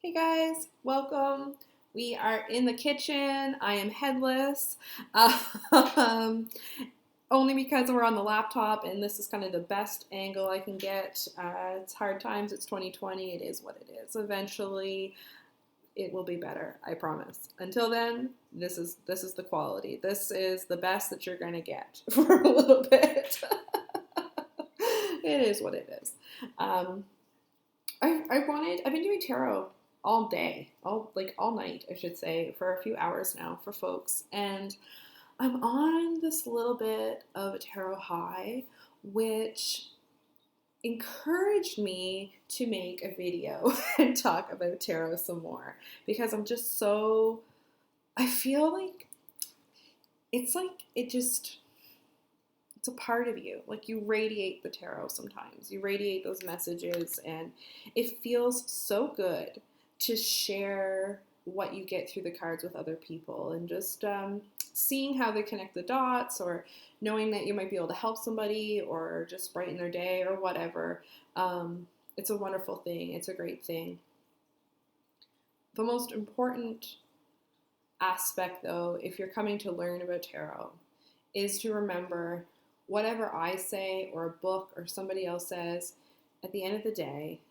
Hey guys, welcome. We are in the kitchen. I am headless. Um, Only because we're on the laptop and this is kind of the best angle I can get. It's hard times. It's 2020. It is what it is. Eventually, it will be better. I promise. Until then, this is the quality. This is the best that you're gonna get for a little bit. It is what it is. Um, I've been doing tarot all day, all night, I should say, for a few hours now for folks. And I'm on this little bit of a tarot high, which encouraged me to make a video and talk about tarot some more because I feel like it's a part of you. Like you radiate the tarot sometimes. You radiate those messages, and it feels so good to share what you get through the cards with other people and just seeing how they connect the dots or knowing that you might be able to help somebody or just brighten their day or whatever. It's a wonderful thing. It's a great thing. The most important aspect, though, if you're coming to learn about tarot, is to remember whatever I say or a book or somebody else says, at the end of the day,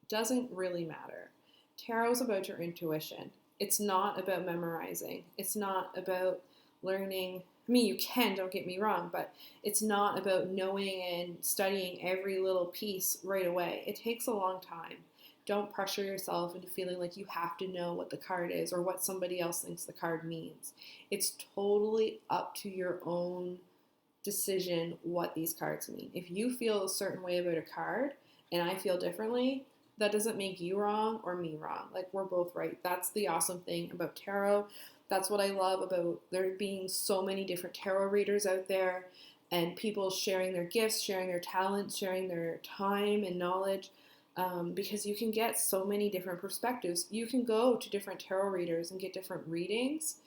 doesn't really matter. Tarot is about your intuition. It's not about memorizing. It's not about learning. I mean, you can, don't get me wrong, but it's not about knowing and studying every little piece right away. It takes a long time. Don't pressure yourself into feeling like you have to know what the card is or what somebody else thinks the card means. It's totally up to your own decision what these cards mean. If you feel a certain way about a card and I feel differently, that doesn't make you wrong or me wrong. Like, we're both right. That's the awesome thing about tarot. That's what I love about there being so many different tarot readers out there and people sharing their gifts, sharing their talents, sharing their time and knowledge. Because you can get so many different perspectives. You can go to different tarot readers and get different readings,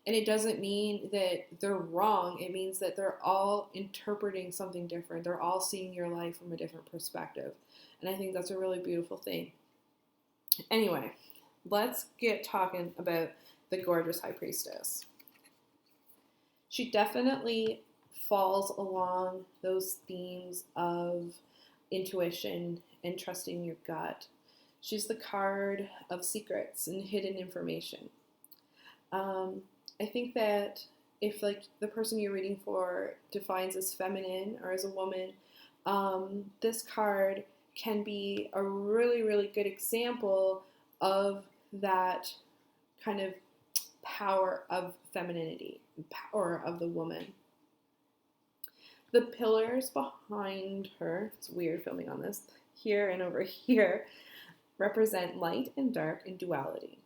and it doesn't mean that they're wrong. It means that they're all interpreting something different. They're all seeing your life from a different perspective. And I think that's a really beautiful thing. Anyway, let's get talking about the gorgeous High Priestess. She definitely falls along those themes of intuition and trusting your gut. She's the card of secrets and hidden information. Um, I think that if like the person you're reading for defines as feminine or as a woman, this card can be a really, really good example of that kind of power of femininity, power of the woman. The pillars behind her, it's weird filming on this, here and over here, represent light and dark and duality.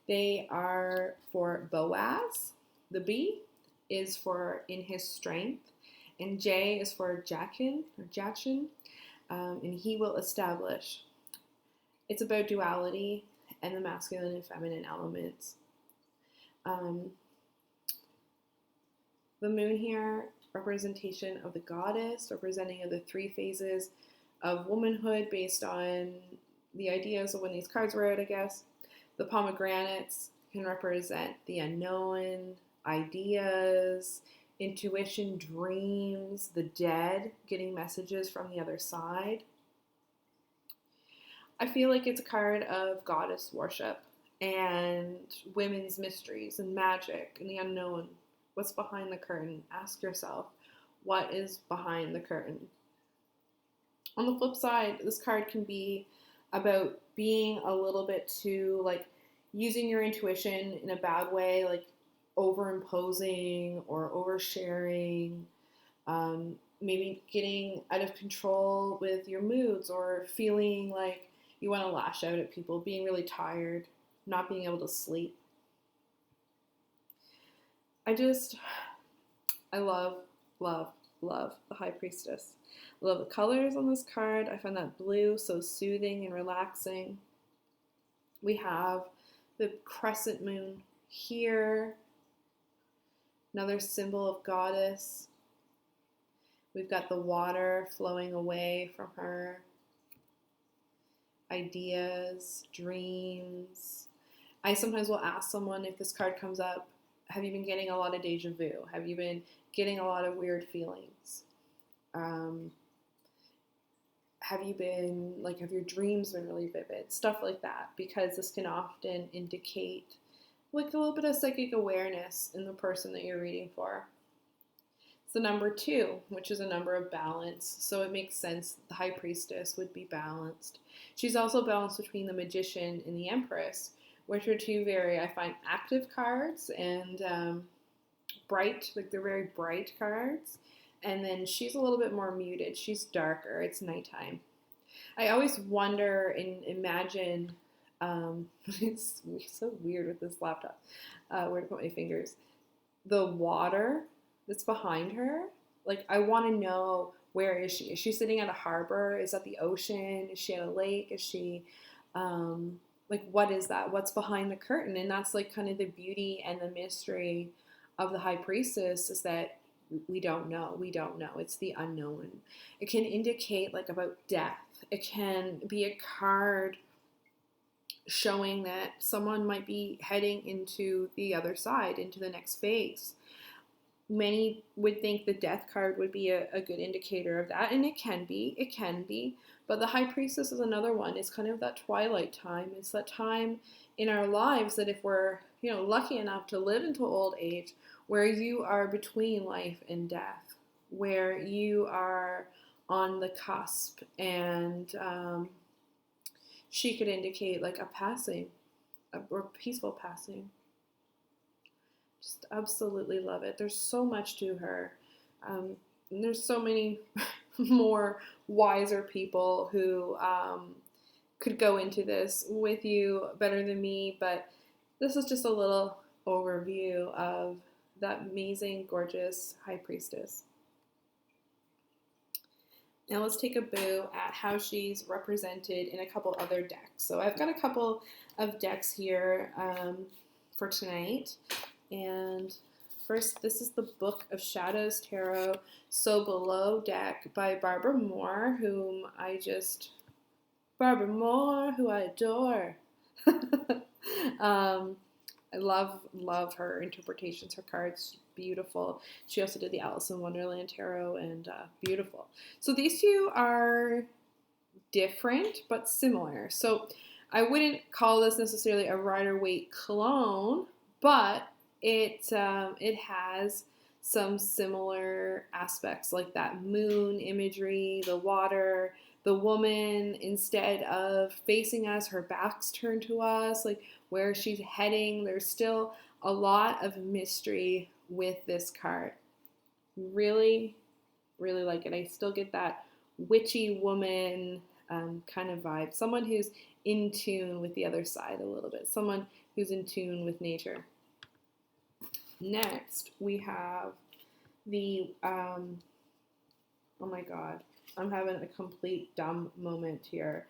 They are for Boaz. The B is for in his strength, and J is for Jachin or Jachin, and he will establish. It's about duality and the masculine and feminine elements. Um, the moon here, representation of the goddess, representing of the three phases of womanhood based on the ideas of when these cards were out, I guess. The pomegranates can represent the unknown, ideas, intuition, dreams, the dead, getting messages from the other side. I feel like it's a card of goddess worship and women's mysteries and magic and the unknown. What's behind the curtain? Ask yourself, what is behind the curtain? On the flip side, this card can be about being a little bit too, like, using your intuition in a bad way, like overimposing or oversharing, maybe getting out of control with your moods or feeling like you want to lash out at people, being really tired, not being able to sleep. I love, love, love the High Priestess. I love the colors on this card. I find that blue so soothing and relaxing. We have the crescent moon here, another symbol of goddess. We've got the water flowing away from her. ideas, dreams. I sometimes will ask someone if this card comes up, have you been getting a lot of deja vu? Have you been getting a lot of weird feelings? Have you been, like, have your dreams been really vivid? Stuff like that, because this can often indicate like a little bit of psychic awareness in the person that you're reading for. It's the number 2, which is a number of balance. So it makes sense the High Priestess would be balanced. She's also balanced between the Magician and the Empress, which are 2 very, I find, active cards and bright, like they're very bright cards. And then she's a little bit more muted. She's darker. It's nighttime. I always wonder and imagine, it's so weird with this laptop, where to put my fingers. The water that's behind her, like I want to know, where is she? Is she sitting at a harbor? Is that the ocean? Is she at a lake? Is she, like, what is that? What's behind the curtain? And that's like kind of the beauty and the mystery of the High Priestess, is that we don't know. We don't know. It's the unknown. It can indicate like about death. It can be a card showing that someone might be heading into the other side, into the next phase. Many would think the death card would be a good indicator of that, and it can be, but the High Priestess is another one. It's kind of that twilight time. It's that time in our lives that if we're, lucky enough to live into old age, where you are between life and death, where you are on the cusp, and she could indicate like a passing, or peaceful passing. Just absolutely love it. There's so much to her. And there's so many more wiser people who could go into this with you better than me, but this is just a little overview of that amazing, gorgeous High Priestess. Now let's take a boo at how she's represented in a couple other decks. So I've got a couple of decks here for tonight. And first, this is the Book of Shadows Tarot So Below deck by Barbara Moore, who I adore. I love her interpretations. Her cards, beautiful. She also did the Alice in Wonderland Tarot, and beautiful. So these two are different but similar. So I wouldn't call this necessarily a Rider-Waite clone, but it has some similar aspects, like that moon imagery, the water, the woman, instead of facing us, her back's turned to us, like where she's heading. There's still a lot of mystery with this card. Really, really like it. I still get that witchy woman kind of vibe. Someone who's in tune with the other side a little bit. Someone who's in tune with nature. Next, we have the, oh my god, I'm having a complete dumb moment here.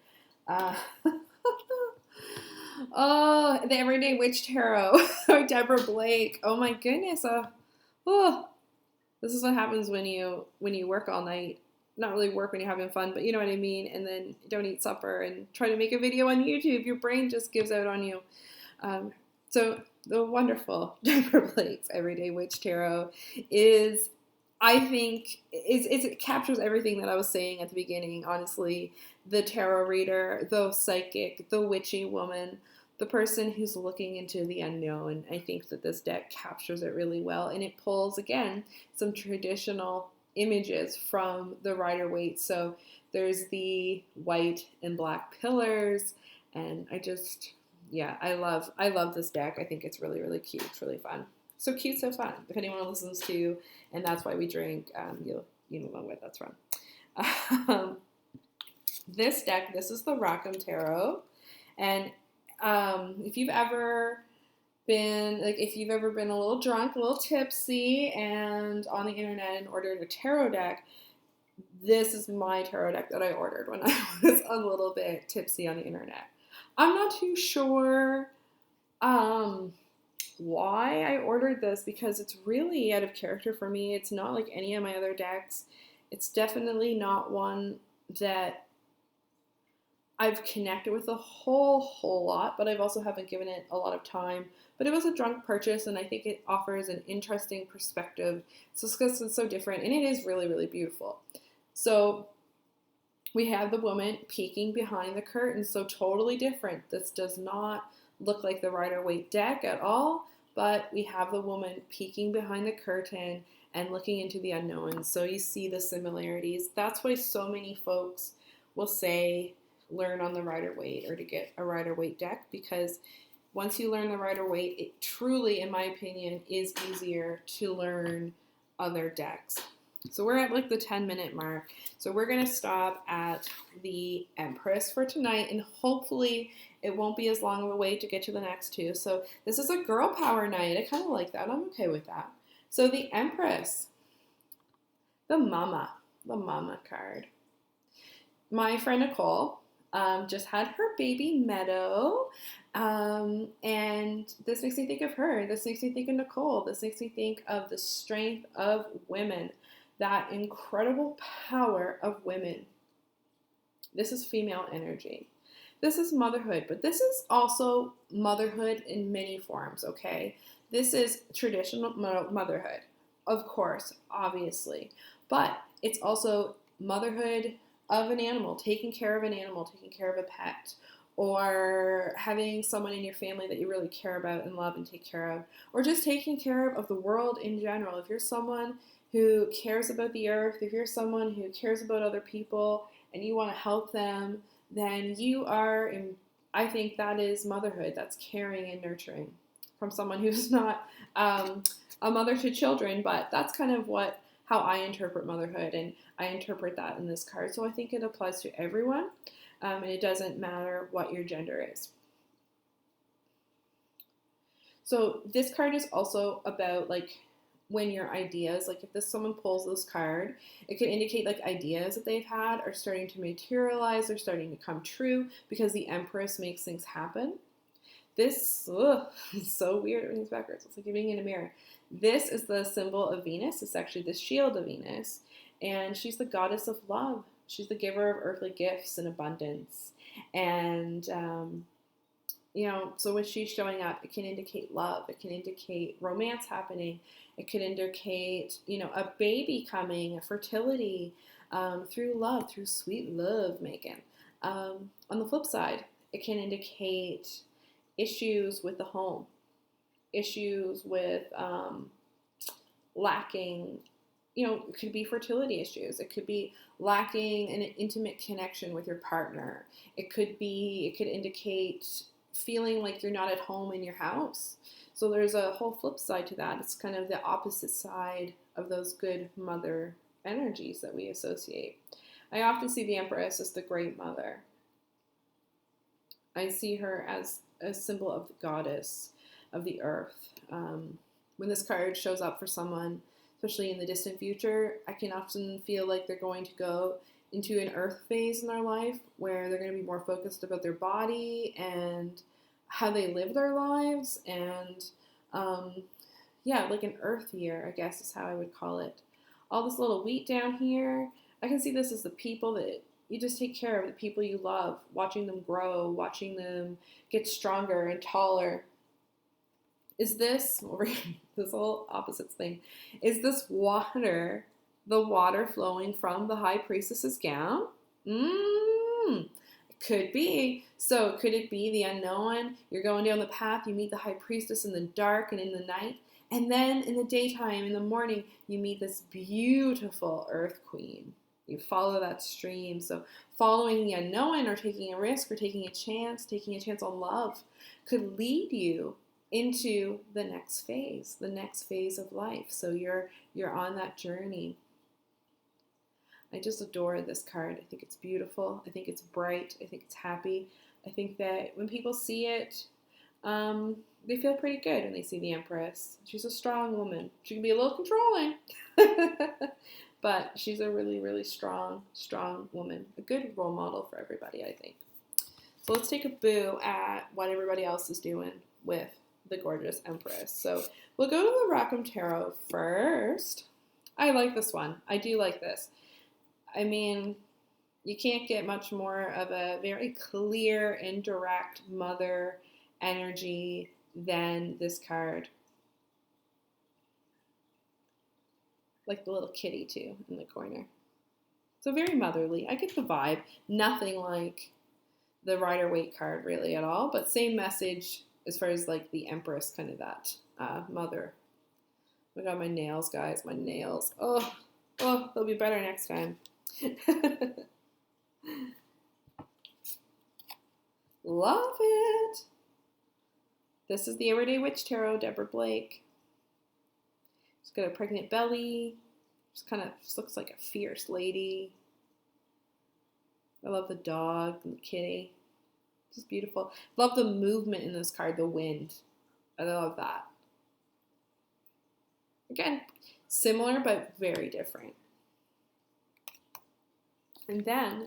Oh, the Everyday Witch Tarot by Deborah Blake. Oh my goodness. This is what happens when you work all night. Not really work when you're having fun, but you know what I mean. And then don't eat supper and try to make a video on YouTube. Your brain just gives out on you. So the wonderful Deborah Blake's Everyday Witch Tarot is, I think, it captures everything that I was saying at the beginning, honestly. The tarot reader, the psychic, the witchy woman, the person who's looking into the unknown. I think that this deck captures it really well, and it pulls, again, some traditional images from the Rider-Waite. So there's the white and black pillars, and I love this deck. I think it's really, really cute. It's really fun. So cute, so fun. If anyone listens to And That's Why We Drink, you know where that's from. This deck, this is the Rackham Tarot. And if you've ever been a little drunk, a little tipsy, and on the internet and ordered a tarot deck, this is my tarot deck that I ordered when I was a little bit tipsy on the internet. I'm not too sure why I ordered this, because it's really out of character for me. It's not like any of my other decks. It's definitely not one that I've connected with a whole lot, but I've also haven't given it a lot of time. But it was a drunk purchase, and I think it offers an interesting perspective. So because it's so different, and it is really, really beautiful. So we have the woman peeking behind the curtain, so totally different. This does not look like the Rider-Waite deck at all, but we have the woman peeking behind the curtain and looking into the unknown. So you see the similarities. That's why so many folks will say learn on the Rider-Waite or to get a Rider-Waite deck, because once you learn the Rider-Waite, it truly, in my opinion, is easier to learn other decks. So we're at like the 10-minute mark. So we're going to stop at the Empress for tonight, and hopefully it won't be as long of a wait to get to the next two. So this is a girl power night. I kind of like that. I'm okay with that. So the Empress, the mama card. My friend Nicole just had her baby Meadow, and this makes me think of her. This makes me think of Nicole. This makes me think of the strength of women, that incredible power of women. This is female energy. This is motherhood, but this is also motherhood in many forms, okay? This is traditional motherhood, of course, obviously, but it's also motherhood of an animal, taking care of an animal, taking care of a pet, or having someone in your family that you really care about and love and take care of, or just taking care of the world in general. If you're someone who cares about the earth, if you're someone who cares about other people and you want to help them, then you are, I think that is motherhood. That's caring and nurturing from someone who's not a mother to children, but that's kind of how I interpret motherhood, and I interpret that in this card. So I think it applies to everyone, and it doesn't matter what your gender is. So this card is also about like when your ideas, like if someone pulls this card, it could indicate like ideas that they've had are starting to materialize, they're starting to come true, because the Empress makes things happen. This is so weird when it's backwards. It's like you're being in a mirror. This is the symbol of Venus. It's actually the shield of Venus, and she's the goddess of love. She's the giver of earthly gifts and abundance. And so when she's showing up, it can indicate love. It can indicate romance happening. It could indicate, a baby coming, a fertility, through love, through sweet love making. On the flip side, it can indicate issues with the home, issues with lacking, it could be fertility issues. It could be lacking an intimate connection with your partner. It could indicate feeling like you're not at home in your house. So there's a whole flip side to that. It's kind of the opposite side of those good mother energies that we associate. I often see the Empress as the great mother. I see her as a symbol of the goddess of the earth. When this card shows up for someone, especially in the distant future, I can often feel like they're going to go into an earth phase in their life where they're going to be more focused about their body and how they live their lives, and like an earth year, I guess is how I would call it. All this little wheat down here, I can see this as the people that you just take care of, the people you love, watching them grow, watching them get stronger and taller. Is this, this whole opposites thing, is this water, the water flowing from the High Priestess's gown? Could be. So could it be the unknown? You're going down the path, you meet the High Priestess in the dark and in the night, and then in the daytime, in the morning, you meet this beautiful Earth Queen. You follow that stream. So following the unknown, or taking a risk, or taking a chance on love, could lead you into the next phase of life. So you're on that journey. I just adore this card. I think it's beautiful. I think it's bright. I think it's happy. I think that when people see it, they feel pretty good when they see the Empress. She's a strong woman. She can be a little controlling, but she's a really, really strong woman. A good role model for everybody, I think. So let's take a boo at what everybody else is doing with the gorgeous Empress. So we'll go to the Rackham Tarot first. I like this one. I do like this. I mean, You can't get much more of a very clear and direct mother energy than this card. Like the little kitty too in the corner. So very motherly. I get the vibe. Nothing like the Rider-Waite card really at all, but same message as far as like the Empress, kind of that mother. Oh my god, my nails, guys, my nails. Oh, they'll be better next time. Love it. This is the Everyday Witch Tarot, Deborah Blake. She's got a pregnant belly. Just looks like a fierce lady. I love the dog and the kitty. Just beautiful. Love the movement in this card, the wind. I love that. Again, similar but very different. And then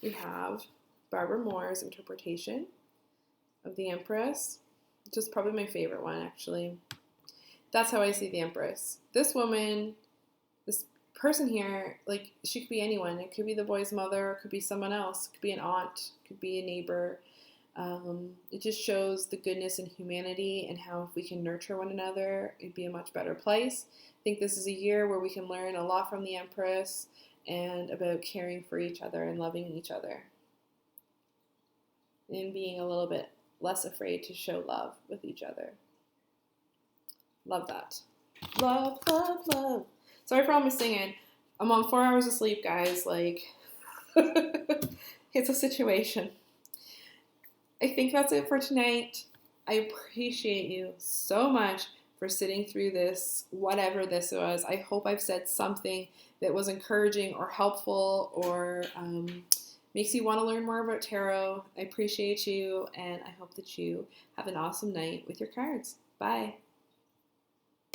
we have Barbara Moore's interpretation of the Empress, which is probably my favorite one, actually. That's how I see the Empress. This woman, this person here, like, she could be anyone. It could be the boy's mother, it could be someone else, it could be an aunt, it could be a neighbor. It just shows the goodness and humanity and how if we can nurture one another, it'd be a much better place. I think this is a year where we can learn a lot from the Empress and about caring for each other and loving each other. And being a little bit less afraid to show love with each other. Love that. Love, love, love. Sorry for all my singing. I'm on 4 hours of sleep, guys. Like, it's a situation. I think that's it for tonight. I appreciate you so much for sitting through this, whatever this was. I hope I've said something that was encouraging or helpful or makes you want to learn more about tarot. I appreciate you, and I hope that you have an awesome night with your cards. Bye.